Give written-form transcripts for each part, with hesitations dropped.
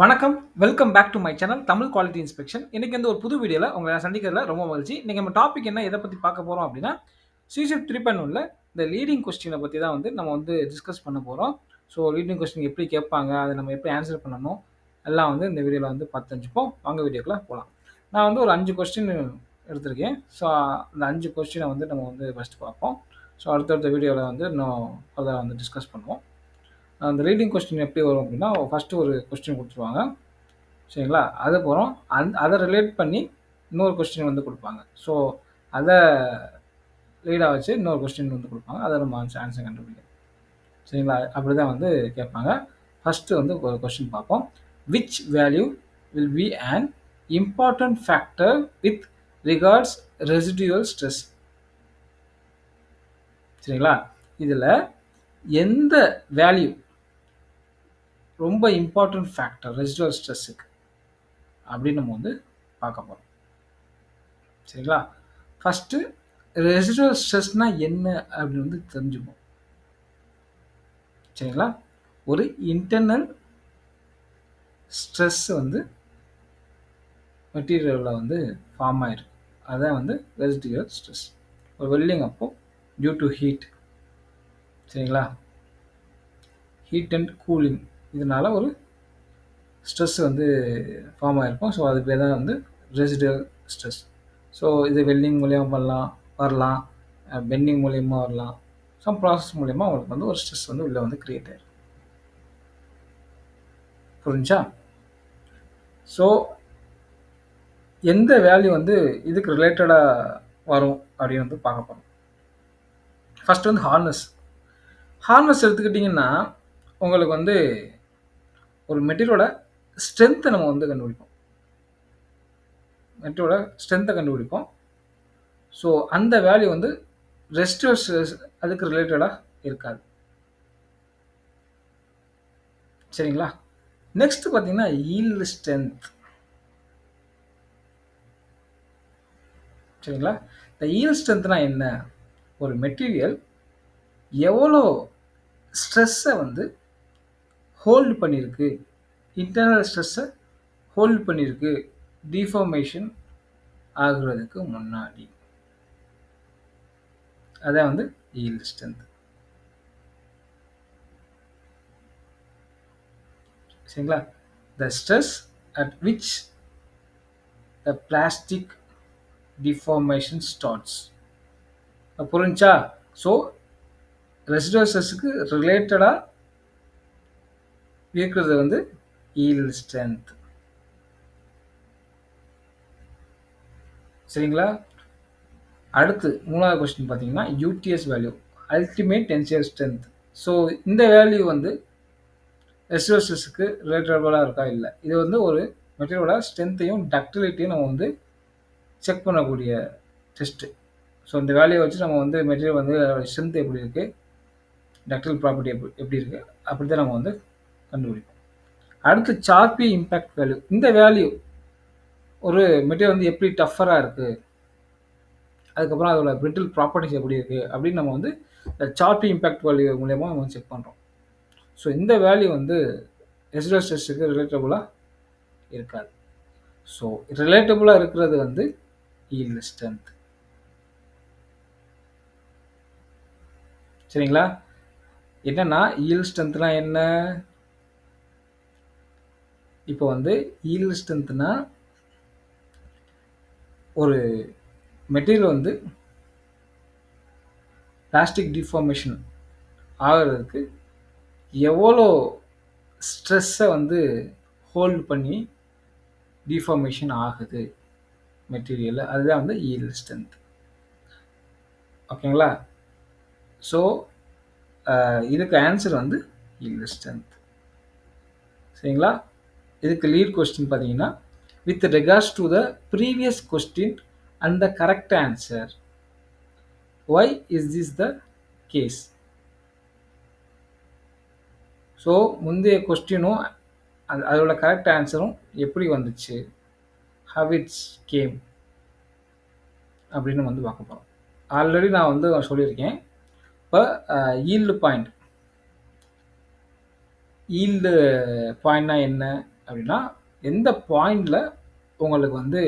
வணக்கம். Welcome back to my channel Tamil quality inspection. இன்னைக்கு வந்து ஒரு புது வீடியோல உங்கள சந்திக்கிறதுல ரொம்ப மகிழ்ச்சி. இன்னைக்கு நம்ம டாபிக் என்ன எத பத்தி பார்க்க போறோம் அப்டின்னா, சிஷிப் 3.1ல இந்த லீடிங் கொஸ்டின பத்தி தான் வந்து நம்ம வந்து டிஸ்கஸ் பண்ண போறோம். ஸோ லீடிங் கொஸ்டின் எப்படி கேட்பாங்க? அத நம்ம எப்படி ஆன்சர் பண்ணணும்? எல்லாம் வந்து இந்த வீடியோல வந்து பார்த்து தெரிஞ்சுப்போம். வாங்க வீடியோக்குள்ள போலாம். நான் வந்து ஒரு 5 கொஸ்டின் எடுத்திருக்கேன். ஸோ அந்த 5 கொஸ்டின வந்து நம்ம வந்து ஃபர்ஸ்ட் பார்ப்போம். ஸோ அடுத்தடுத்த வீடியோல வந்து இன்னும் ஃபர்தரா வந்து டிஸ்கஸ் பண்ணுவோம். அந்த ரீடிங் கொஸ்டின் எப்படி வரும் அப்டின்னா, ஃபர்ஸ்ட் ஒரு கொஸ்டின் குடுத்துருவாங்க. சரிங்களா? அதுக்கப்புறம் அத ரிலேட் பண்ணி இன்னொரு கொஸ்டின் வந்து குடுப்பாங்க. ஸோ, அத லீடா வச்சு இன்னொரு கொஸ்டின் வந்து குடுப்பாங்க. அத நம்ம ஆன்சர் கண்டுபிடிக்கணும். சரிங்களா? அப்படிதான் வந்து கேட்பாங்க. ஃபர்ஸ்ட்டு வந்து ஒரு கொஸ்டின் பார்ப்போம். Which value will be an important factor with regards residual stress? சரிங்களா? இதுல எந்த வேல்யூ ரொம்ப இம்பார்ட்டன்ட் ஃபேக்டர் ரெசிடுயல் ஸ்ட்ரெஸ்ஸுக்கு அப்படின்னு நம்ம வந்து பார்க்க போறோம். சரிங்களா? ஃபர்ஸ்ட்டு ரெசிடுவல் ஸ்ட்ரெஸ்னா என்ன அப்படின்னு வந்து தெரிஞ்சுப்போம். சரிங்களா? ஒரு இன்டர்னல் ஸ்ட்ரெஸ் வந்து மெட்டீரியல்ல வந்து ஃபார்ம் ஆயிருக்கு. அதான் வந்து ரெசிடுவல் ஸ்ட்ரெஸ். ஒரு வெல்டிங் அப்போ டியூ டு ஹீட். சரிங்களா? ஹீட் அண்ட் கூலிங் இதனால ஒரு ஸ்ட்ரெஸ் வந்து ஃபார்ம் ஆயிருக்கும். ஸோ அது பேர் தான் வந்து ரெசிடுவல் ஸ்ட்ரெஸ். ஸோ இது வெல்டிங் மூலியமா வரலாம். பெண்டிங் மூலியமா வரலாம். சம் ப்ராசஸ் மூலியமா உங்களுக்கு வந்து ஒரு ஸ்ட்ரெஸ் வந்து உள்ள வந்து கிரியேட் ஆயிரும். புரிஞ்சா? ஸோ எந்த வேல்யூ வந்து இதுக்கு ரிலேட்டடா வரும் அப்படின்னு வந்து பார்க்க போறோம். ஃபர்ஸ்ட் வந்து ஹார்னஸ். ஹார்னஸ் எடுத்துக்கிட்டிங்கன்னா, உங்களுக்கு வந்து ஒரு மெட்டீரியலோட ஸ்ட்ரென்த்த நம்ம வந்து கண்டுபிடிப்போம். மெட்டீரியலோட ஸ்ட்ரென்த்த கண்டுபிடிப்போம். ஸோ அந்த வேல்யூ வந்து ரெசிடுவல் ஸ்ட்ரெஸ் அதுக்கு ரிலேட்டடா இருக்காது. சரிங்களா? நெக்ஸ்ட் பார்த்தீங்கன்னா, யீல்டு ஸ்ட்ரென்த். சரிங்களா? இந்த யீல்டு ஸ்ட்ரென்த்னா என்ன? ஒரு மெட்டீரியல் எவ்வளோ ஸ்ட்ரெஸ்ஸ வந்து ஹோல்டு பண்ணியிருக்கு. இன்டர்னல் ஸ்ட்ரெஸ்ஸ ஹோல்டு பண்ணியிருக்கு. டிஃபார்மேஷன் ஆகுறதுக்கு முன்னாடி. அதான் வந்து யீல்டு ஸ்ட்ரென்த். சரிங்களா? The stress at which the plastic deformation starts. புரிஞ்சா? ஸோ ரெசிடுவல் ஸ்ட்ரெஸ்ஸுக்கு ரிலேட்டடா இருக்கிறது வந்து யீல்டு ஸ்ட்ரென்த். சரிங்களா? அடுத்து 3வது கொஸ்டின் பார்த்தீங்கன்னா, UDS value ultimate tensile strength. So இந்த வேல்யூ வந்து ரெசிடுவல் ஸ்ட்ரெஸ்ஸுக்கு ரிலேட்டபுளா இருக்கா? இல்ல. இது வந்து ஒரு மெட்டீரியலோட ஸ்ட்ரென்த்தையும், டக்டிலிட்டியும் நம்ம வந்து செக் பண்ணக்கூடிய டெஸ்ட்டு. ஸோ இந்த வேல்யூ வச்சு நம்ம வந்து மெட்டீரியல் வந்து ஸ்ட்ரென்த் எப்படி இருக்கு, டக்டைல் ப்ராப்பர்ட்டி எப்படி இருக்கு, அப்படி தான் நம்ம வந்து கண்டுபிடிப்போம். அடுத்து சார்பி இம்பாக்ட் வேல்யூ. இந்த வேல்யூ ஒரு மெட்டீரியல் வந்து எப்படி டஃப்பரா இருக்கு, அதுக்கப்புறம் அதோட பிரிட்டில் ப்ராப்பர்ட்டிஸ் எப்படி இருக்கு அப்படின்னு நம்ம வந்து சார்பி இம்பாக்ட் வேல்யூ மூலியமா நம்ம செக் பண்றோம். ஸோ இந்த வேல்யூ வந்து ரெசிடுவல் ஸ்ட்ரெஸ்ஸுக்கு ரிலேட்டபுளா இருக்காது. ஸோ ரிலேட்டபுளா இருக்கிறது வந்து யீல்டு ஸ்ட்ரென்த். சரிங்களா? என்னன்னா யீல்டு ஸ்ட்ரென்த்னா என்ன? இப்போ வந்து யீல்டு ஸ்ட்ரென்த்னா ஒரு மெட்டீரியல் வந்து பிளாஸ்டிக் டிஃபார்மேஷன் ஆகிறதுக்கு எவ்வளோ ஸ்ட்ரெஸ்ஸை வந்து ஹோல்டு பண்ணி டிஃபார்மேஷன் ஆகுது மெட்டீரியல், அதுதான் வந்து யீல்டு ஸ்ட்ரென்த். ஓகேங்களா? ஸோ இதுக்கு ஆன்சர் வந்து யீல்டு ஸ்ட்ரென்த். சரிங்களா? இதுக்கு லீட் கொஸ்டின் பார்த்தீங்கன்னா, with regards to the previous question and the correct answer, why is this the case? So முந்தைய கொஸ்டினும் அதோட கரெக்ட் ஆன்சரும் எப்படி வந்துச்சு, ஹவ் இட்ஸ் கேம் அப்படின்னு வந்து பார்க்க போகிறோம். ஆல்ரெடி நான் வந்து சொல்லியிருக்கேன். இப்போ ஈல்டு பாயிண்ட். ஈல்டு பாயிண்ட்னா என்ன? அப்படின்னா எந்த பாயிண்டில் உங்களுக்கு வந்து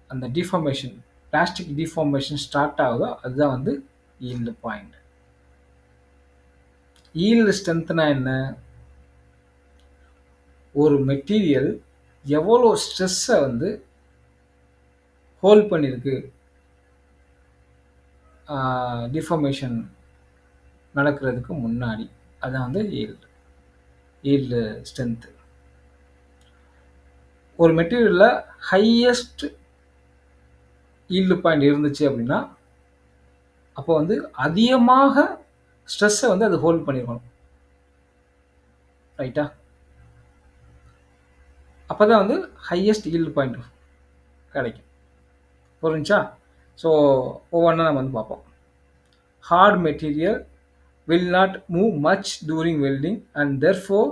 அந்த டிஃபார்மேஷன் பிளாஸ்டிக் டிஃபார்மேஷன் ஸ்டார்ட் ஆகுதோ அதுதான் வந்து ஈல்டு பாயிண்ட். ஈல்டு ஸ்ட்ரென்த்னா என்ன? ஒரு மெட்டீரியல் எவ்வளோ ஸ்ட்ரெஸ்ஸை வந்து ஹோல்ட் பண்ணியிருக்கு டிஃபார்மேஷன் நடக்கிறதுக்கு முன்னாடி, அதான் வந்து ஈல்டு ஸ்ட்ரென்த்து. ஒரு மெட்டீரியலில் ஹையஸ்ட் ஈல்டு பாயிண்ட் இருந்துச்சு அப்படின்னா அப்போ வந்து அதிகமாக ஸ்ட்ரெஸ்ஸை வந்து அது ஹோல்ட் பண்ணியிருக்கணும், ரைட்டா? அப்போ தான் வந்து ஹையஸ்ட் ஈல்டு பாயிண்ட் கிடைக்கும். புரிஞ்சா? ஸோ ஒவ்வொன்றா நம்ம வந்து பார்ப்போம். Heart material will not move much during welding and therefore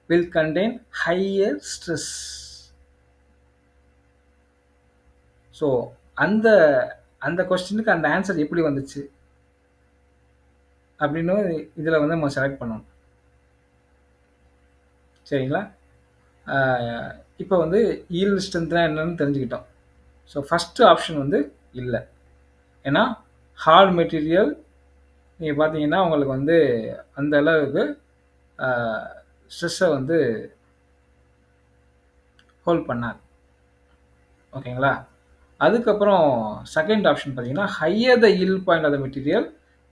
will contain higher stress. So அந்த அந்த கொஸ்டினுக்கு அந்த ஆன்சர் எப்படி வந்துச்சு அப்படின்னு இதில் வந்து நம்ம செலக்ட் பண்ணணும், சரிங்களா? இப்போ வந்து ஈல்டு ஸ்ட்ரென்த்னா என்னன்னு தெரிஞ்சுக்கிட்டோம். ஸோ ஃபஸ்ட்டு ஆப்ஷன் வந்து இல்லை. ஏன்னா ஹார்ட் மெட்டீரியல் நீங்கள் பார்த்தீங்கன்னா உங்களுக்கு வந்து அந்த அளவுக்கு ஸ்ட்ரெஸ்ஸை வந்து ஹோல்ட் பண்ணாது, ஓகேங்களா? அதுக்கப்புறம் செகண்ட் ஆப்ஷன் பார்த்தீங்கன்னா higher the yield point of the material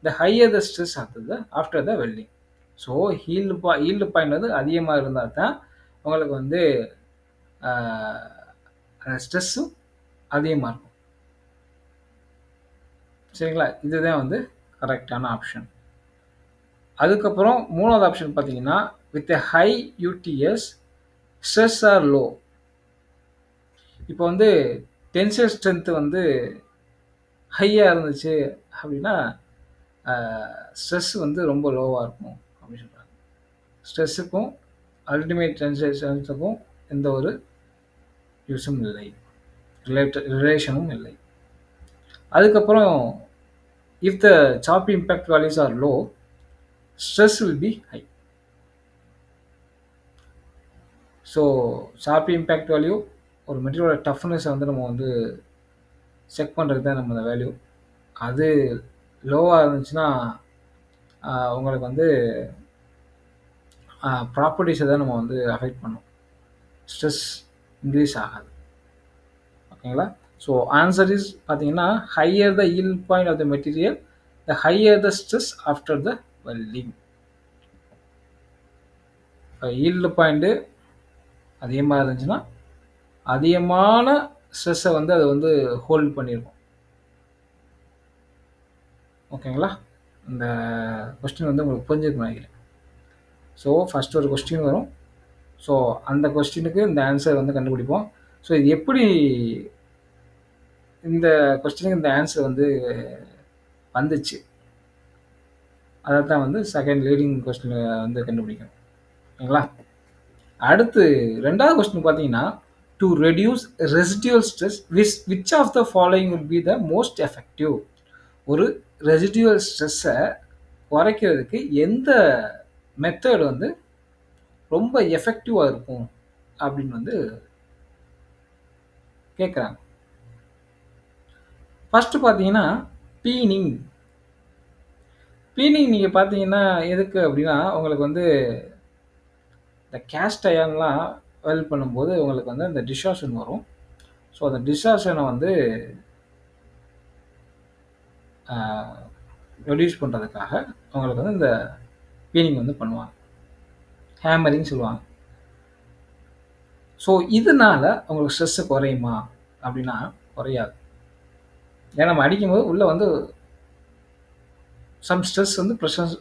the higher the stress after the welding. So yield point வந்து அதிகமாக இருந்தால் தான் உங்களுக்கு வந்து அந்த ஸ்ட்ரெஸ்ஸும் அதிகமாக இருக்கும், சரிங்களா? இதுதான் வந்து கரெக்டான ஆப்ஷன். அதுக்கப்புறம் மூணாவது ஆப்ஷன் பார்த்தீங்கன்னா with a high UDS stress R low. இப்போ வந்து டென்சைல் ஸ்ட்ரென்த்து வந்து ஹையாக இருந்துச்சு அப்படின்னா ஸ்ட்ரெஸ் வந்து ரொம்ப லோவாக இருக்கும் அப்படின்னு சொல்கிறாங்க. ஸ்ட்ரெஸ்ஸுக்கும் அல்டிமேட் டென்சைல் ஸ்ட்ரென்த்துக்கும் எந்த ஒரு யூஸும் இல்லை, ரிலேஷனும் இல்லை. அதுக்கப்புறம் if the Charpy impact values are low stress will be high. So Charpy impact value ஒரு மெட்டீரியலோட டஃப்னஸை வந்து நம்ம வந்து செக் பண்ணுறது தான் நம்ம அந்த வேல்யூ. அது லோவாக இருந்துச்சுன்னா உங்களுக்கு வந்து ப்ராப்பர்ட்டிஸை தான் நம்ம வந்து அஃபெக்ட் பண்ணோம், ஸ்ட்ரெஸ் இன்க்ரீஸ் ஆகாது, ஓகேங்களா? ஸோ ஆன்சர் இஸ் பார்த்தீங்கன்னா higher the yield point of the material the higher the stress after the welding. Yield point அதிகமாக இருந்துச்சுன்னா அதிகமான ஸ்ட்ரெஸ்ஸை வந்து அதை வந்து ஹோல்ட் பண்ணியிருக்கும், ஓகேங்களா? இந்த கொஸ்டின் வந்து உங்களுக்கு புரிஞ்சிருக்குன்னு நினைக்கிறேன். ஸோ ஃபஸ்ட் ஒரு கொஸ்டின் வரும். ஸோ அந்த கொஸ்டினுக்கு இந்த ஆன்சர் வந்து கண்டுபிடிப்போம். ஸோ இது எப்படி இந்த கொஸ்டினுக்கு இந்த ஆன்சர் வந்து வந்துச்சு அதை தான் வந்து செகண்ட் லீடிங் கொஸ்டின் வந்து கண்டுபிடிக்கணும், ஓகேங்களா? அடுத்து ரெண்டாவது கொஸ்டின் பார்த்தீங்கன்னா to reduce residual stress which of the following will be the most effective. ஒரு ரெசிடியூவல் ஸ்ட்ரெஸ்ஸை குறைக்கிறதுக்கு எந்த மெத்தட் வந்து ரொம்ப எஃபெக்டிவாக இருக்கும் அப்படின்னு வந்து கேட்குறாங்க. ஃபஸ்ட்டு பார்த்தீங்கன்னா பீனிங். நீங்கள் பார்த்தீங்கன்னா எதுக்கு அப்படின்னா உங்களுக்கு வந்து இந்த கேஸ்ட் அயன்லாம் வெல்ட் பண்ணும்போது உங்களுக்கு வந்து அந்த டிஸ்டார்ஷன் வரும். ஸோ அந்த டிஸ்டார்ஷனை வந்து ரெடியூஸ் பண்ணுறதுக்காக அவங்களுக்கு வந்து இந்த பீனிங் வந்து பண்ணுவாங்க, ஹேமரிங் சொல்லுவாங்க. ஸோ இதனால் அவங்களுக்கு ஸ்ட்ரெஸ்ஸு குறையுமா அப்படின்னா குறையாது. ஏன்னா நம்ம அடிக்கும்போது உள்ளே வந்து சம் ஸ்ட்ரெஸ் வந்து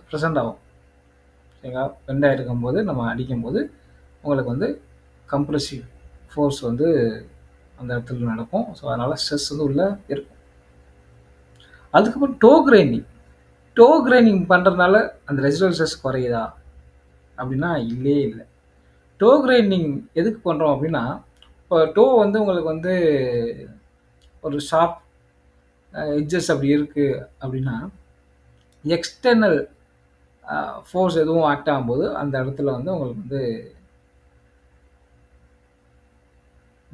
ப்ரெசண்ட் ஆகும், சரிங்களா? பெண்டாக இருக்கும்போது நம்ம அடிக்கும்போது உங்களுக்கு வந்து கம்ப்ரெசிவ் ஃபோர்ஸ் வந்து அந்த இடத்துல நடக்கும். ஸோ அதனால் ஸ்ட்ரெஸ் வந்து உள்ளே இருக்கும். அதுக்கப்புறம் டோ கிரைண்டிங் பண்ணுறதுனால அந்த ரெசிடுவல் ஸ்ட்ரெஸ் குறையுதா அப்படின்னா இல்லவே இல்லை. டோ கிரைண்டிங் எதுக்கு பண்ணுறோம் அப்படின்னா இப்போ டோ வந்து உங்களுக்கு வந்து ஒரு ஷார்ப் எட்ஜஸ் அப்படி இருக்குது அப்படின்னா எக்ஸ்டர்னல் ஃபோர்ஸ் எதுவும் ஆக்ட் ஆகும்போது அந்த இடத்துல வந்து உங்களுக்கு வந்து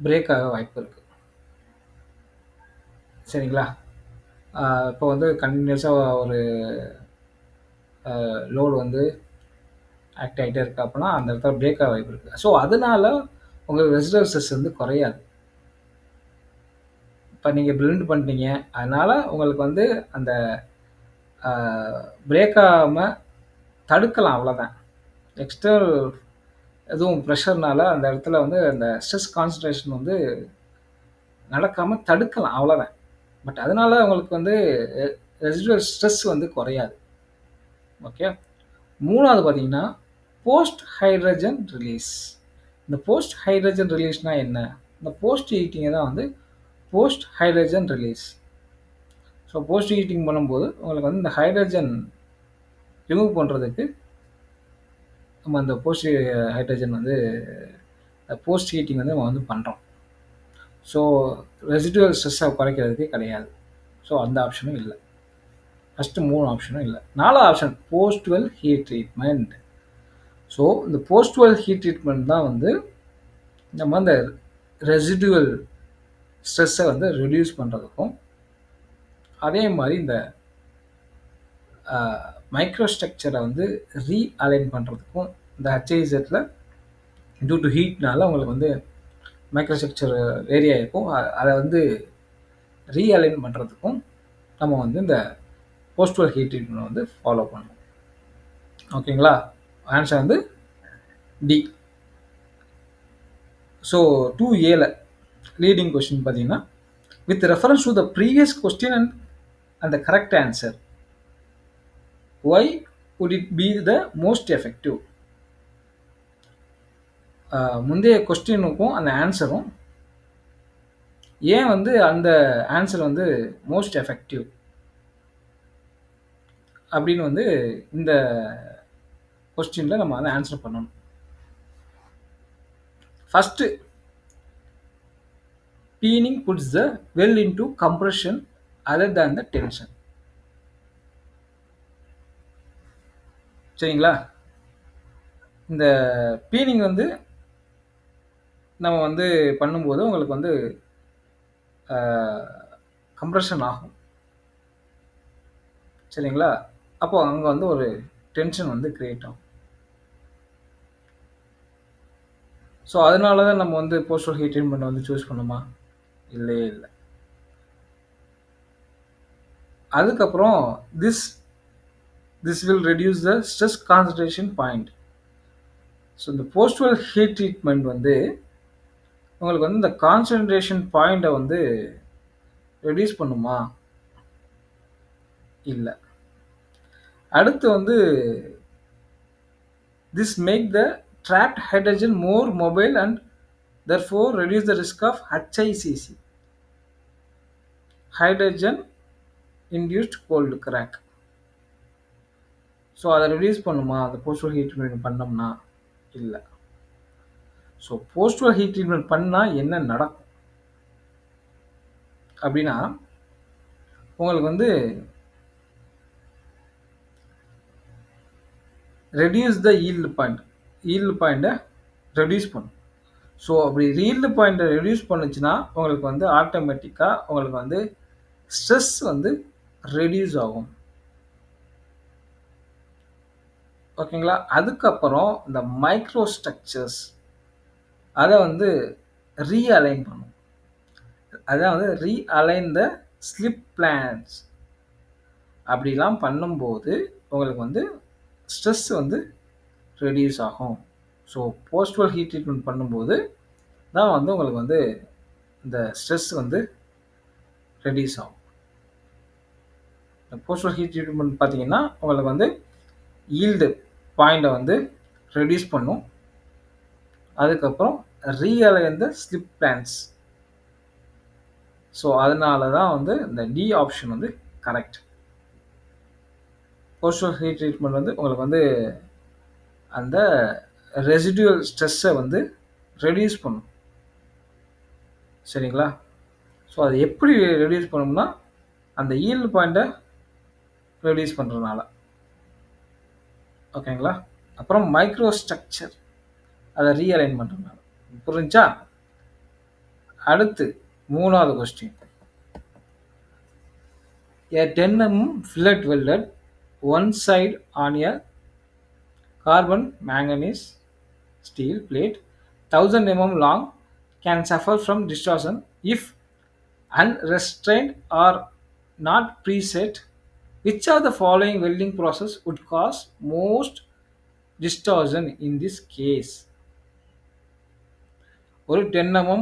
பிரேக் ஆக வாய்ப்பு இருக்குது. சரிங்களா? இப்போ வந்து கண்டினியூஸாக ஒரு லோடு வந்து ஆக்ட் ஆகிட்டே இருக்கு அப்படின்னா அந்த இடத்துல பிரேக் ஆக வாய்ப்பு இருக்குது. ஸோ அதனால உங்களுக்கு ரெசிடுவல் ஸ்ட்ரெஸ் வந்து குறையாது. இப்போ நீங்கள் பிளெண்ட் பண்ணிட்டீங்க, அதனால் உங்களுக்கு வந்து அந்த பிரேக் ஆகாமல் தடுக்கலாம், அவ்வளோதான். எக்ஸ்டர்னல் எதுவும் ப்ரெஷர்னால அந்த இடத்துல வந்து அந்த ஸ்ட்ரெஸ் கான்சன்ட்ரேஷன் வந்து நடக்காமல் தடுக்கலாம், அவ்வளோதான். பட் அதனால உங்களுக்கு வந்து ரெசிடுவல் ஸ்ட்ரெஸ் வந்து குறையாது. ஓகே. 3வது பார்த்தீங்கன்னா, போஸ்ட் ஹைட்ரஜன் ரிலீஸ். இந்த போஸ்ட் ஹைட்ரஜன் ரிலீஸ்னா என்ன? இந்த போஸ்ட் ஹீட்டிங்கை தான் வந்து post hydrogen release. So post heating பண்ணும்போது உங்களுக்கு வந்து இந்த ஹைட்ரஜன் ரிமூவ் பண்ணுறதுக்கு நம்ம அந்த போஸ்ட் ஹைட்ரஜன் வந்து போஸ்ட் ஹீட்டிங் வந்து நம்ம வந்து பண்ணுறோம். ஸோ ரெசிடுவல் ஸ்ட்ரெஸ்ஸை குறைக்கிறதுக்கு கிடையாது. ஸோ அந்த ஆப்ஷனும் இல்லை. ஃபஸ்ட்டு 3 ஆப்ஷனும் இல்லை. 4வது ஆப்ஷன் போஸ்ட்வெல் ஹீட் ட்ரீட்மெண்ட். ஸோ இந்த போஸ்ட்வெல் ஹீட் ட்ரீட்மெண்ட் தான் வந்து நம்ம அந்த ரெசிடுவல் ஸ்ட்ரெஸ்ஸை வந்து ரெடியூஸ் பண்ணுறதுக்கும், அதே மாதிரி இந்த மைக்ரோ ஸ்ட்ரக்சரை வந்து ரீஅலைன் பண்ணுறதுக்கும், இந்த ஹெச்ஐசெட்டில் டியூ டு ஹீட்னால உங்களுக்கு வந்து மைக்ரோ ஸ்ட்ரக்சர் ஏரியா இருக்கும், அதை வந்து ரீஅலைன் பண்ணுறதுக்கும் நம்ம வந்து இந்த போஸ்ட்வெல் ஹீட் ட்ரீட்மெண்ட் வந்து ஃபாலோ பண்ணணும். ஓகேங்களா? ஆன்சர் வந்து D. So 2A leading question பார்த்தீங்கன்னா, with reference to the previous question and the correct answer, why would it be the most effective? முந்தைய கொஸ்டினுக்கும் அந்த ஆன்சரும் ஏன் வந்து அந்த ஆன்சர் வந்து மோஸ்ட் எஃபெக்டிவ் அப்படின்னு வந்து இந்த கொஸ்டினில் நம்ம வந்து ஆன்சர் பண்ணணும். First, peening puts the weld into compression other than the tension. சரிங்களா? இந்த பீனிங் வந்து நம்ம வந்து பண்ணும்போது உங்களுக்கு வந்து கம்ப்ரெஷன் ஆகும். சரிங்களா? அப்போ அங்கே வந்து ஒரு டென்ஷன் வந்து கிரியேட் ஆகும். ஸோ அதனால தான் நம்ம வந்து போஸ்டல் ஹீட் ட்ரீட்மெண்ட் வந்து சூஸ் பண்ணுமா? இல்லையே இல்லை. அதுக்கப்புறம் this will reduce the stress concentration point. So இந்த போஸ்டுவல் ஹீட் ட்ரீட்மெண்ட் வந்து உங்களுக்கு வந்து இந்த கான்சன்ட்ரேஷன் பாயிண்டை வந்து ரெடியூஸ் பண்ணுமா? இல்லை. அடுத்து வந்து this make the trapped hydrogen more mobile and therefore reduce the risk of HICC, hydrogen induced cold crack. So அதை ரெடியூஸ் பண்ணுமா அந்த போஸ்டுவல் ஹீட் ட்ரீட்மெண்ட் பண்ணோம்னா? இல்லை. ஸோ போஸ்டுவல் ஹீட் ட்ரீட்மெண்ட் பண்ணால் என்ன நடக்கும் அப்படின்னா, உங்களுக்கு வந்து ரெடியூஸ் த ஈல்டு பாயிண்ட்டை ரெடியூஸ் பண்ணும். ஸோ அப்படி ஈல்டு பாயிண்ட்டை ரெடியூஸ் பண்ணுச்சுன்னா உங்களுக்கு வந்து ஆட்டோமேட்டிக்காக உங்களுக்கு வந்து ஸ்ட்ரெஸ் வந்து ரெடியூஸ் ஆகும். ஓகேங்களா? அதுக்கப்புறம் இந்த மைக்ரோ ஸ்ட்ரக்சர்ஸ் அதை வந்து ரீஅலைன் பண்ணும். அதான் வந்து ரீஅலைன் த ஸ்லிப் பிளான்ஸ். அப்படிலாம் பண்ணும்போது உங்களுக்கு வந்து ஸ்ட்ரெஸ் வந்து ரெடியூஸ் ஆகும். ஸோ போஸ்டுவல் ஹீட் ட்ரீட்மெண்ட் பண்ணும்போது தான் வந்து உங்களுக்கு வந்து இந்த ஸ்ட்ரெஸ் வந்து ரெடியூஸ் ஆகும். இந்த போஸ்டுவல் ஹீட் ட்ரீட்மெண்ட் பார்த்தீங்கன்னா உங்களுக்கு வந்து ஈல்டு பாயிண்டை வந்து ரெடியூஸ் பண்ணும். அதுக்கப்புறம் ரீஅலைன் த ஸ்லிப் பிளான்ஸ். ஸோ அதனால தான் வந்து இந்த டி ஆப்ஷன் வந்து கரெக்ட். போஸ்டுவல் ஹீட் ட்ரீட்மெண்ட் வந்து உங்களுக்கு வந்து அந்த ரெசிடுவல் ஸ்ட்ரெஸ்ஸை வந்து ரெடியூஸ் பண்ணும். சரிங்களா? ஸோ அது எப்படி ரெடியூஸ் பண்ணணும்னா அந்த ஈல்டு பாயிண்ட்டை ரெடியூஸ் பண்ணுறதுனால. ஓகேங்களா? அப்புறம் மைக்ரோ ஸ்ட்ரக்சர் அதை ரீஅலைன் பண்ணுறதுனால. புரிஞ்சா? அடுத்து 3வது question. A 10 fillet welded one side on a carbon manganese steel plate 1000 long can suffer from distortion if unrestrained or not preset. Which of the following welding process would cause most distortion in this case? ஒரு 10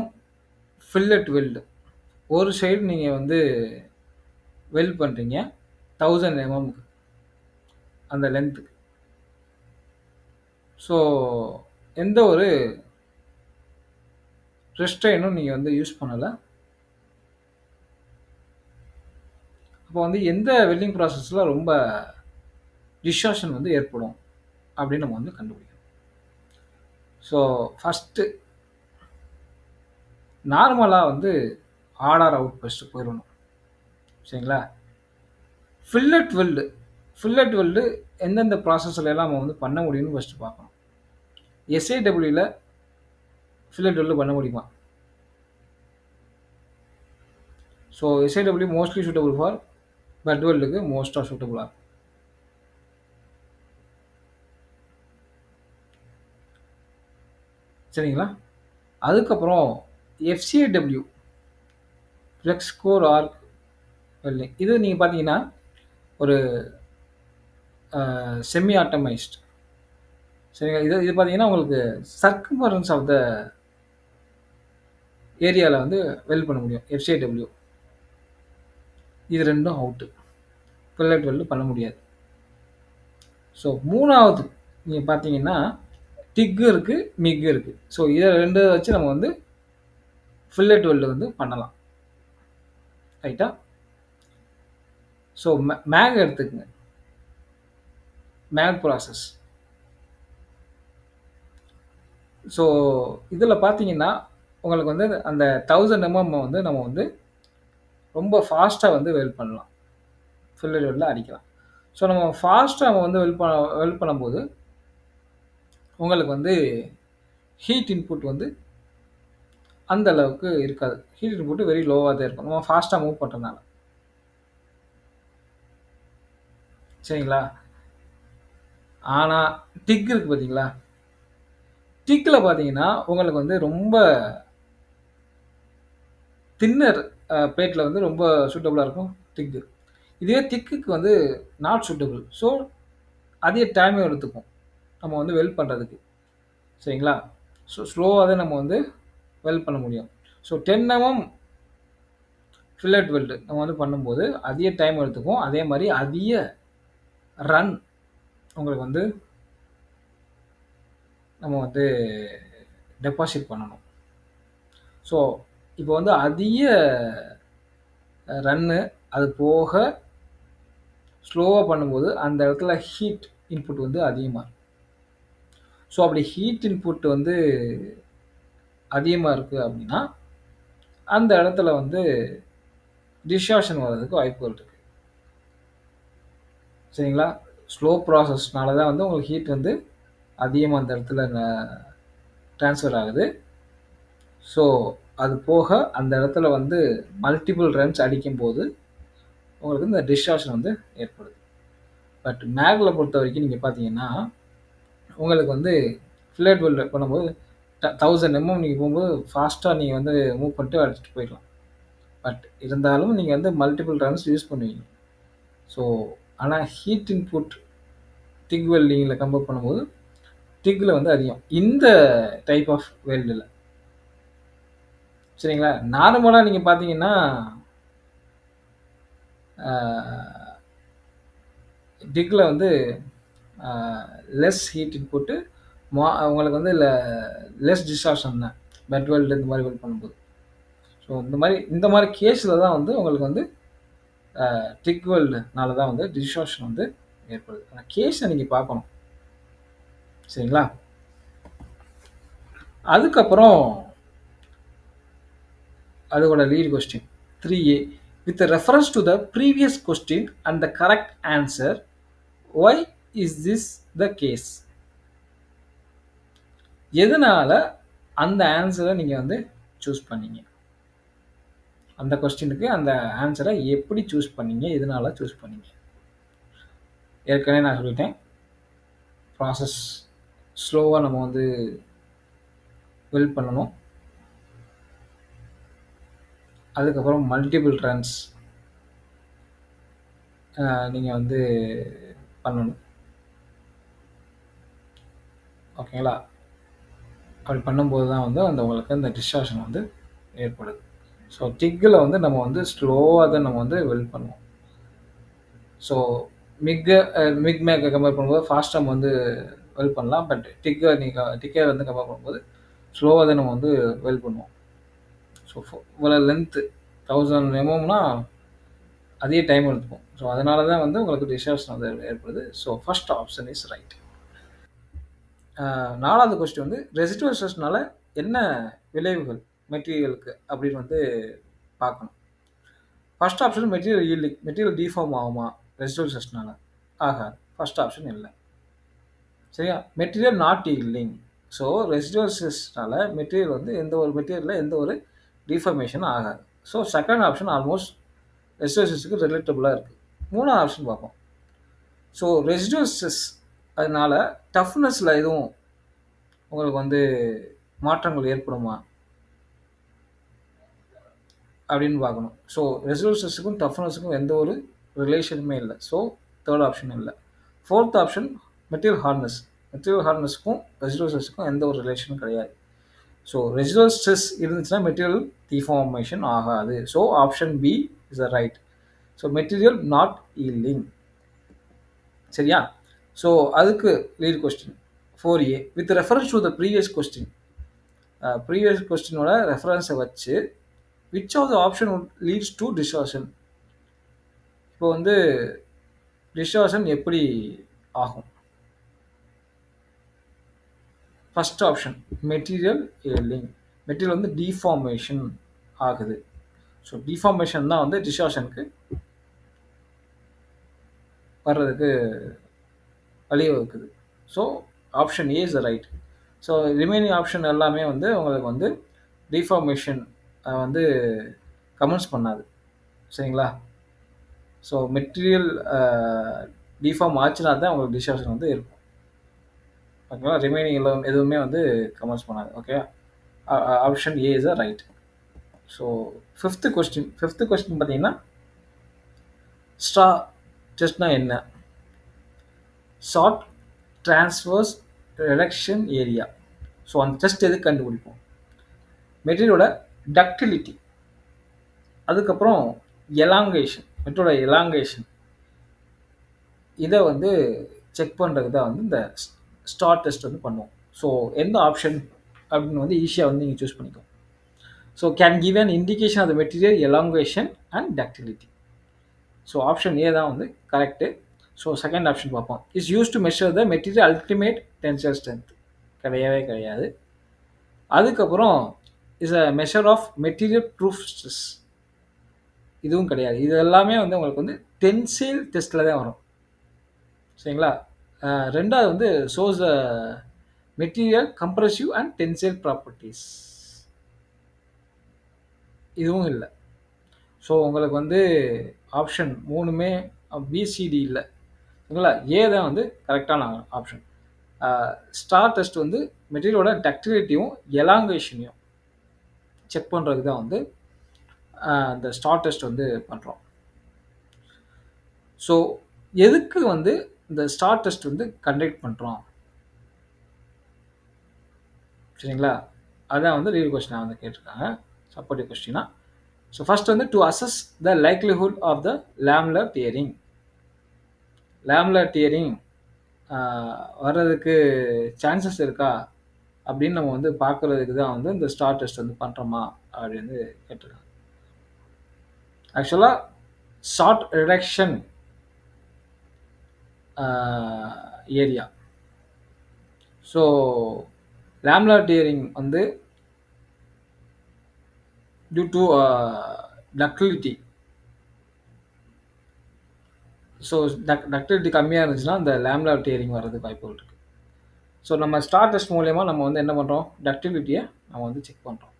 fillet weld ஒரு side நீங்கள் வந்து weld பண்ணுறீங்க 1000 அந்த லென்த்துக்கு. So எந்த ஒரு ரெஸ்ட்ரெயினும் நீங்கள் வந்து யூஸ் பண்ணலை. அப்போ வந்து எந்த வெல்டிங் ப்ராசஸில் ரொம்ப டிஸ்டார்ஷன் வந்து ஏற்படும் அப்படின்னு நம்ம வந்து கண்டுபிடிக்கணும். ஸோ ஃபஸ்ட்டு நார்மலாக வந்து ஆர்ஆர் அவுட் ஃபஸ்ட்டு போயிடணும். சரிங்களா? ஃபில்லட் வெல்டு எந்தெந்த ப்ராசஸில் எல்லாம் நம்ம வந்து பண்ண முடியும்னு ஃபஸ்ட்டு பார்க்கணும். எஸ்ஏடபிள்யூவில் ஃபில்லட் வெல்டு பண்ண முடியுமா? So SAW mostly suitable for butt வெல்டுக்கு மோஸ்ட்டாக சூட்டபுளாக இருக்கும். சரிங்களா? அதுக்கப்புறம் FCAW flux core arc welding, இது நீங்கள் பார்த்தீங்கன்னா ஒரு செமி ஆட்டமைஸ்ட். சரிங்களா? இது பார்த்தீங்கன்னா உங்களுக்கு சர்க்கம்பரன்ஸ் ஆஃப் த ஏரியாவில் வந்து வெல்ட் பண்ண முடியும். எஃப்சிஏடபிள்யூ இது ரெண்டும் அவுட்டு, ஃபில்லட் வெல்டு பண்ண முடியாது. ஸோ 3வது நீங்கள் பார்த்தீங்கன்னா டிக்கு இருக்குது, மிக்கு இருக்குது. ஸோ இதை ரெண்டு வச்சு நம்ம வந்து ஃபில்லட் வெல்டு வந்து பண்ணலாம். ரைட்டா? ஸோ மேக் எடுத்துக்கங்க, மேக் ப்ராசஸ். ஸோ இதில் பார்த்தீங்கன்னா உங்களுக்கு வந்து அந்த 1000 வந்து நம்ம வந்து ரொம்ப ஃபாஸ்ட்டாக வந்து வெல்ட் பண்ணலாம், ஃபில்லட் வெல்டில் அடிக்கலாம். ஸோ நம்ம ஃபாஸ்ட்டாக நம்ம வந்து வெல்ட் பண்ணும்போது உங்களுக்கு வந்து ஹீட் இன்புட் வந்து அந்த அளவுக்கு இருக்காது. ஹீட் இன்புட் வெரி லோவாக தான் இருக்கும் நம்ம ஃபாஸ்ட்டாக மூவ் பண்ணுறதுனால. சரிங்களா? ஆனால் டிக் இருக்குது பார்த்தீங்களா? டிக்கில் பார்த்தீங்கன்னா உங்களுக்கு வந்து ரொம்ப தின்னர் பிளேட்டில் வந்து ரொம்ப சூட்டபுளாக இருக்கும் திக்கு. இதுவே திக்குக்கு வந்து நாட் சூட்டபுள். ஸோ அதிக டைம் எடுத்துக்கும் நம்ம வந்து வெல்ட் பண்ணுறதுக்கு. சரிங்களா? ஸோ ஸ்லோவாக தான் நம்ம வந்து வெல்ட் பண்ண முடியும். ஸோ 10 ஃபில்லட் வெல்டு நம்ம வந்து பண்ணும்போது அதிக டைம் எடுத்துக்கும். அதே மாதிரி அதிக ரன் உங்களுக்கு வந்து நம்ம வந்து டெபாசிட் பண்ணணும். ஸோ இப்போ வந்து அதிக ரன்னு அது போக ஸ்லோவாக பண்ணும்போது அந்த இடத்துல ஹீட் இன்புட் வந்து அதிகமாக இருக்கும். ஸோ அப்படி ஹீட் இன்புட் வந்து அதிகமாக இருக்குது அப்படின்னா அந்த இடத்துல வந்து டிஸ்டார்ஷன் வர்றதுக்கு வாய்ப்புகள் இருக்குது. சரிங்களா? ஸ்லோ ப்ராசஸ்னால தான் வந்து உங்களுக்கு ஹீட் வந்து அதிகமாக அந்த இடத்துல ட்ரான்ஸ்ஃபர் ஆகுது. ஸோ அது போக அந்த இடத்துல வந்து மல்டிபிள் ரன்ஸ் அடிக்கும்போது உங்களுக்கு இந்த டிஸ்டார்ஷன் வந்து ஏற்படுது. பட் மேகில் பொறுத்த வரைக்கும் நீங்கள் பார்த்தீங்கன்னா உங்களுக்கு வந்து ஃபில்லட் வெல்ட் பண்ணும்போது 1000 நீங்கள் போகும்போது ஃபாஸ்ட்டாக நீங்கள் வந்து மூவ் பண்ணிட்டு அடிச்சுட்டு போயிடலாம். பட் இருந்தாலும் நீங்கள் வந்து மல்டிபிள் ரன்ஸ் யூஸ் பண்ணுவீங்க. ஸோ ஆனால் ஹீட் இன்புட் டிக் வெல்டிங்கில் கம்பேர் பண்ணும்போது டிக்கில் வந்து அதிகம் இந்த டைப் ஆஃப் வெல்டில். சரிங்களா? நார்மலாக நீங்கள் பார்த்தீங்கன்னா டிக்கில் வந்து லெஸ் ஹீட் இன்புட்டு உங்களுக்கு வந்து லெஸ் டிஸ்டார்ஷன் தான் பெட் வெல்டு இந்த மாதிரி வெல்ட் பண்ணும்போது. ஸோ இந்த மாதிரி கேஸில் தான் வந்து உங்களுக்கு வந்து டிக் வெல்டுனால தான் வந்து டிஸ்டார்ஷன் வந்து ஏற்படுது. ஆனால் கேஸை நீங்கள் பார்க்கணும். சரிங்களா? அதுக்கப்புறம் அதோட lead question 3A. With reference to the previous question and the correct answer, why is this the case? எதனால அந்த ஆன்சரை நீங்கள் வந்து சூஸ் பண்ணீங்க? அந்த கொஸ்டினுக்கு அந்த ஆன்சரை எப்படி சூஸ் பண்ணீங்க? எதனால சூஸ் பண்ணீங்க? ஏற்கனவே நான் சொல்லிட்டேன். ப்ராசஸ் ஸ்லோவா நம்ம வந்து பில்ட் பண்ணணும். அதுக்கப்புறம் மல்டிபிள் ரன்ஸ் நீங்க வந்து பண்ணணும். ஓகேங்களா? அப்படி பண்ணும்போது தான் வந்து அந்த உங்களுக்கு அந்த டிஸ்டார்ஷன் வந்து ஏற்படுது. ஸோ டிக்கில் வந்து நம்ம வந்து ஸ்லோவாக தான் நம்ம வந்து பில்ட் பண்ணுவோம். ஸோ மிக் மேக்கை கம்பேர் பண்ணும்போது ஃபாஸ்ட்டாக நம்ம வந்து வெல் பண்ணலாம். பட் டிக்கை வந்து கம்பேர் பண்ணும்போது ஸ்லோவாக தான் நம்ம வந்து வெல் பண்ணுவோம். ஸோ இவ்வளோ லென்த்து 1000 எம்எம்னா அதிக டைம் எடுத்துக்கும். ஸோ அதனால தான் வந்து உங்களுக்கு டிஸ்டார்ஷன் வந்து ஏற்படுது. So first option is right. 4வது கொஸ்டின் வந்து ரெசிடுவல் ஸ்ட்ரெஸ்னால என்ன விளைவுகள் மெட்டீரியலுக்கு அப்படின்னு வந்து பார்க்கணும். First option material yielding, material deform ஆகுமா ரெசிடுவல் ஸ்ட்ரெஸ்னால? ஆகாது. ஃபர்ஸ்ட் ஆப்ஷன் இல்லை. சரியா? Material not yielding. So residual ஸ்ட்ரெஸ்னால மெட்டீரியல் வந்து எந்த ஒரு மெட்டீரியலில் எந்த ஒரு டிஃபார்மேஷனும் ஆகாது. So second option almost residual ஸ்ட்ரெஸ்ஸுக்கு ரிலேட்டபுளாக இருக்குது. 3வது ஆப்ஷன் பார்ப்போம். ஸோ ரெசிடுவல் ஸ்ட்ரெஸ் அதனால டஃப்னஸில் எதுவும் உங்களுக்கு வந்து மாற்றங்கள் ஏற்படுமா அப்படின்னு பார்க்கணும். ஸோ ரெசிடுவல் ஸ்ட்ரெஸ்ஸுக்கும் டஃப்னஸுக்கும் எந்த ஒரு ரிலேஷனுமே இல்லை. ஸோ தேர்ட் ஆப்ஷன் இல்லை. Fourth option material hardness. Material ஹார்ட்னஸ்க்கும் ரெசிடுவல் ஸ்ட்ரெஸ்ஸுக்கும் எந்த ஒரு ரிலேஷனும் கிடையாது. ஸோ ரெசிடுவல் ஸ்ட்ரெஸ் இருந்துச்சுன்னா மெட்டீரியல் டிஃபார்மேஷன் ஆகாது. So option B is the right. So material not yielding. சரியா? ஸோ அதுக்கு lead question 4A with reference to the previous question. Previous கொஸ்டினோட ரெஃபரன்ஸை வச்சு which of the option leads to distortion. இப்போ வந்து distortion எப்படி ஆகும்? First option material yielding. Material வந்து டிஃபார்மேஷன் ஆகுது. ஸோ டிஃபார்மேஷன் தான் வந்து டிஸ்டார்ஷனுக்கு வர்றதுக்கு வழிவகுக்குது. So option A is the right. So remaining option எல்லாமே வந்து உங்களுக்கு வந்து டிஃபார்மேஷன் வந்து கமெண்ட்ஸ் பண்ணாது. சரிங்களா? ஸோ மெட்டீரியல் டிஃபார்ம் ஆச்சுன்னா தான் உங்களுக்கு டிஸ்டார்ஷன் வந்து இருக்கும். ஓகேவா? ரிமைனிங் எல்லாம் எதுவுமே வந்து கமெண்ட்ஸ் பண்ணாது. Okay, option A is the right. So fifth question பார்த்தீங்கன்னா ஸ்ட்ரா டெஸ்ட்னா என்ன? Short transverse reduction area. So அந்த டெஸ்ட் எதுக்கு கண்டுபிடிப்போம்? மெட்டீரியலோட டக்டிலிட்டி, அதுக்கப்புறம் எலாங்கேஷன், மெட்டீரியலோட எலாங்கேஷன், இதை வந்து செக் பண்ணுறதுக்கு தான் வந்து இந்த ஸ்டார் டெஸ்ட் வந்து பண்ணுவோம். ஸோ எந்த ஆப்ஷன் அப்படின்னு வந்து ஈஸியாக வந்து நீங்கள் சூஸ் பண்ணிக்கோ. So can give an indication of the material elongation and ductility. So option A தான் வந்து கரெக்டு. ஸோ செகண்ட் ஆப்ஷன் பார்ப்போம். Is use to measure the material ultimate tensile strength. கிடையவே கிடையாது. அதுக்கப்புறம் is a measure of material proof stress. இதுவும் கிடையாது. இது எல்லாமே வந்து உங்களுக்கு வந்து டென்சைல் டெஸ்ட்டில் தான் வரும். சரிங்களா? ரெண்டாவது வந்து shows material compressive and tensile properties. இதுவும் இல்லை. ஸோ உங்களுக்கு வந்து ஆப்ஷன் 3மே பிசிடி இல்லை. சரிங்களா? ஏ தான் வந்து கரெக்டான ஆப்ஷன். ஸ்டார் டெஸ்ட் வந்து மெட்டீரியலோட டக்டிலிட்டியும் எலாங்கேஷனையும் செக் பண்ணுறதுக்கு தான் வந்து இந்த ஸ்டார் டெஸ்ட் வந்து பண்ணுறோம். ஸோ எதுக்கு வந்து இந்த ஸ்டார் டெஸ்ட் வந்து கண்டக்ட் பண்ணுறோம்? சரிங்களா? அதான் வந்து லீட் கொஸ்டினாக வந்து கேட்டிருக்காங்க, சப்போர்ட்டிவ் கொஸ்டினா. ஸோ ஃபர்ஸ்ட் வந்து to assess the likelihood of the lamellar tearing. Lamellar tearing வர்றதுக்கு சான்சஸ் இருக்கா அப்படின்னு நம்ம வந்து பார்க்குறதுக்கு தான் வந்து இந்த ஸ்டார் டெஸ்ட் வந்து பண்ணுறோமா அப்படின்னு கேட்டிருக்காங்க. ஆக்சுவலாக short reduction area. So lamellar tearing வந்து due to ductility. So ductility கம்மியாக இருந்துச்சுன்னா இந்த லேம்லர் டியரிங் வர்றதுக்கு வாய்ப்புகள் இருக்குது. ஸோ நம்ம ஸ்டார் டெஸ்ட் மூலயமா நம்ம வந்து என்ன பண்ணுறோம்? டக்டிலிட்டியை நம்ம வந்து செக் பண்ணுறோம்.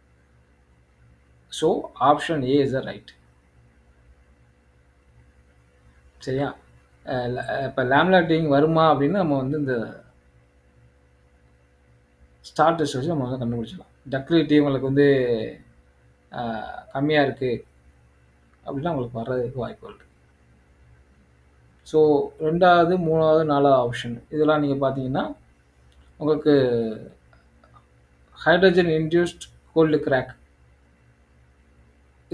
So option A is the right. சரியா? இப்போ லேம்லாட்டிங் வருமா அப்படின்னு நம்ம வந்து இந்த ஸ்டார் டெஸ்ட் வச்சு நம்ம வந்து கண்டுபிடிச்சிடலாம். டக்டிலிட்டி உங்களுக்கு வந்து கம்மியாக இருக்குது அப்படின்னா உங்களுக்கு வர்றதுக்கு வாய்ப்பு இருக்குது. ஸோ 2வது 3வது 4வது ஆப்ஷன் இதெல்லாம் நீங்கள் பார்த்தீங்கன்னா உங்களுக்கு ஹைட்ரஜன் இன்டியூஸ்ட் கோல்டு கிராக்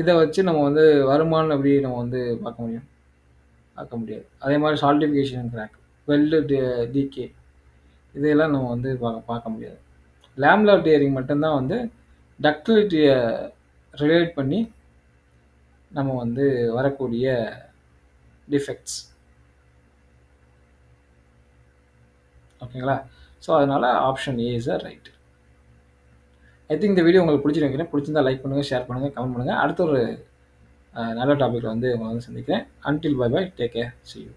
இதை வச்சு நம்ம வந்து வருமானம் எப்படி நம்ம வந்து பார்க்க முடியாது. அதே மாதிரி சால்டிஃபிகேஷன் கிராக், வெல்டு டிகே இதையெல்லாம் நம்ம வந்து பார்க்க முடியாது. லேம்லா டியரிங் மட்டும்தான் வந்து டக்டிலிட்டியை ரிலேட் பண்ணி நம்ம வந்து வரக்கூடிய டிஃபெக்ட்ஸ். ஓகேங்களா? ஸோ அதனால் option A is right. I think இந்த வீடியோ உங்களுக்கு பிடிச்சிருக்கேன். பிடிச்சிருந்தா லைக் பண்ணுங்கள், ஷேர் பண்ணுங்கள், கமெண்ட் பண்ணுங்கள். அடுத்த ஒரு நல்ல டாப்பிக்கில் வந்து உங்களை வந்து சந்திக்கிறேன். Until bye bye, take care, see you.